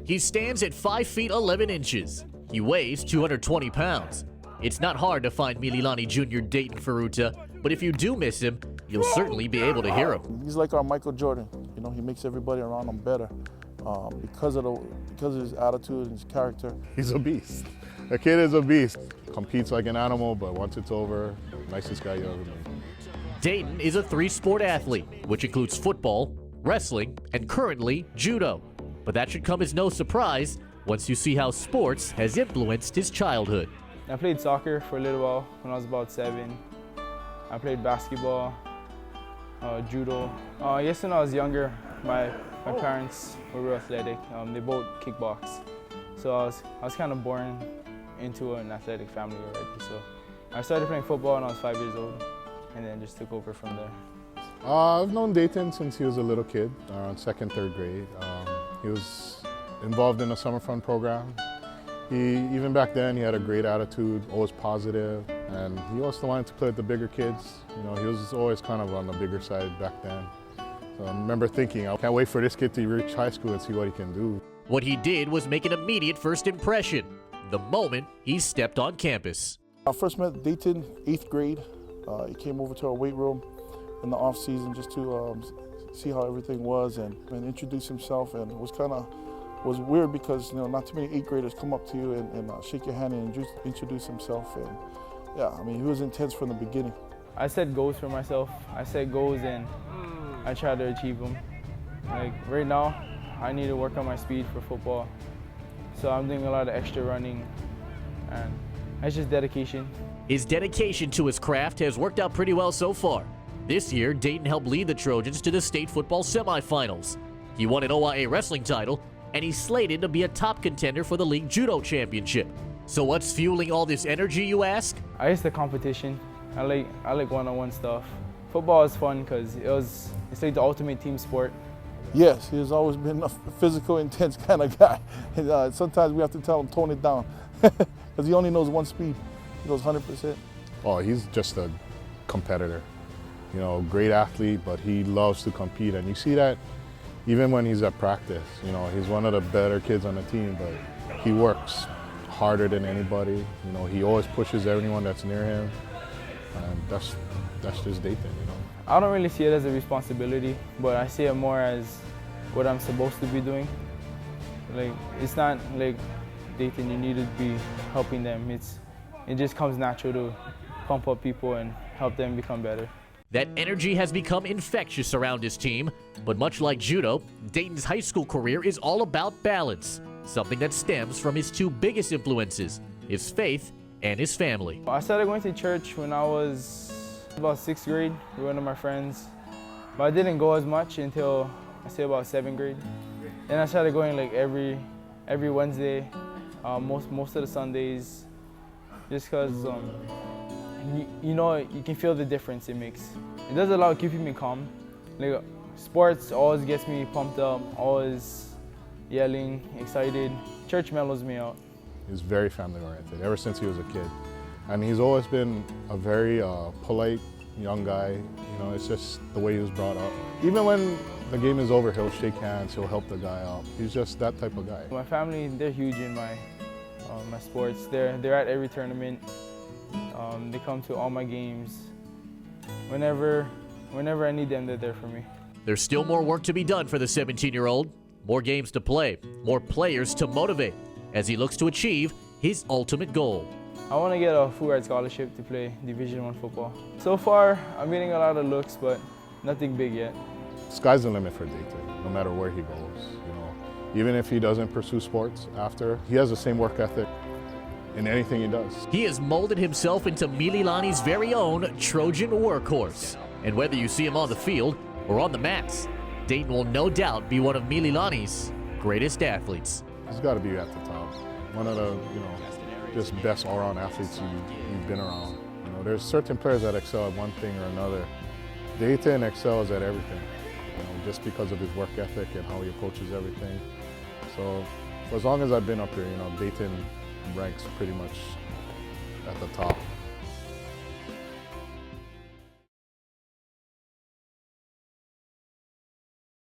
He stands at 5 feet 11 inches. He weighs 220 pounds. It's not hard to find Mililani Jr. Dayton Furuta, but if you do miss him, you'll certainly be able to hear him. He's like our Michael Jordan. You know, he makes everybody around him better because of his attitude and his character. He's a beast. The kid is a beast. Competes like an animal, but once it's over, nicest guy you ever met. Dayton is a 3-sport athlete, which includes football, wrestling, and currently judo. But that should come as no surprise once you see how sports has influenced his childhood. I played soccer for a little while when I was about 7. I played basketball, judo. I guess when I was younger, my parents were real athletic. They both kickbox. So I was kind of born into an athletic family already. So I started playing football when I was 5 years old, and then just took over from there. I've known Dayton since he was a little kid, around 2nd, 3rd grade. He was involved in a summer fun program. Even back then, he had a great attitude, always positive, and he also wanted to play with the bigger kids. You know, he was always kind of on the bigger side back then. So I remember thinking, I can't wait for this kid to reach high school and see what he can do. What he did was make an immediate first impression the moment he stepped on campus. I first met Dayton 8th grade. He came over to our weight room in the off season just to see how everything was and introduce himself. And it was weird because, you know, not too many 8th graders come up to you and shake your hand and introduce himself. And yeah, I mean, he was intense from the beginning. I set goals for myself. I set goals and I try to achieve them. Like right now, I need to work on my speed for football. So I'm doing a lot of extra running, and it's just dedication. His dedication to his craft has worked out pretty well so far. This year, Dayton helped lead the Trojans to the state football semifinals. He won an OIA wrestling title, and he's slated to be a top contender for the league judo championship. So what's fueling all this energy, you ask? I guess the competition. I like one-on-one stuff. Football is fun because it's like the ultimate team sport. Yes, he has always been a physical, intense kind of guy. And, sometimes we have to tell him, tone it down, because he only knows one speed. He goes 100%. Oh, he's just a competitor. You know, great athlete, but he loves to compete. And you see that even when he's at practice. You know, he's one of the better kids on the team, but he works harder than anybody. You know, he always pushes everyone that's near him. And that's just Dayton, you know. I don't really see it as a responsibility, but I see it more as what I'm supposed to be doing. Like, it's not like Dayton, you need to be helping them. It just comes natural to pump up people and help them become better. That energy has become infectious around his team, but much like judo, Dayton's high school career is all about balance, something that stems from his 2 biggest influences, his faith and his family. I started going to church when I was about 6th grade with one of my friends, but I didn't go as much until I say about 7th grade. Then I started going like every Wednesday, most of the Sundays, just because you know, you can feel the difference it makes. It does a lot of keeping me calm. Like, sports always gets me pumped up, always yelling, excited. Church mellows me out. He's very family-oriented ever since he was a kid. And he's always been a very polite young guy. You know, it's just the way he was brought up. Even when the game is over, he'll shake hands, he'll help the guy out. He's just that type of guy. My family, they're huge in my sports. They're at every tournament. They come to all my games. Whenever I need them, they're there for me. There's still more work to be done for the 17-year-old, more games to play, more players to motivate, as he looks to achieve his ultimate goal. I want to get a full ride scholarship to play Division I football. So far, I'm getting a lot of looks, but nothing big yet. Sky's the limit for Dayton, no matter where he goes. You know, even if he doesn't pursue sports after, he has the same work ethic in anything he does. He has molded himself into Mililani's very own Trojan workhorse. And whether you see him on the field or on the mats, Dayton will no doubt be one of Mililani's greatest athletes. He's got to be at the top. One of the, just best all-around athletes you've been around. You know, there's certain players that excel at one thing or another. Dayton excels at everything, just because of his work ethic and how he approaches everything. So for as long as I've been up here, Dayton ranks pretty much at the top.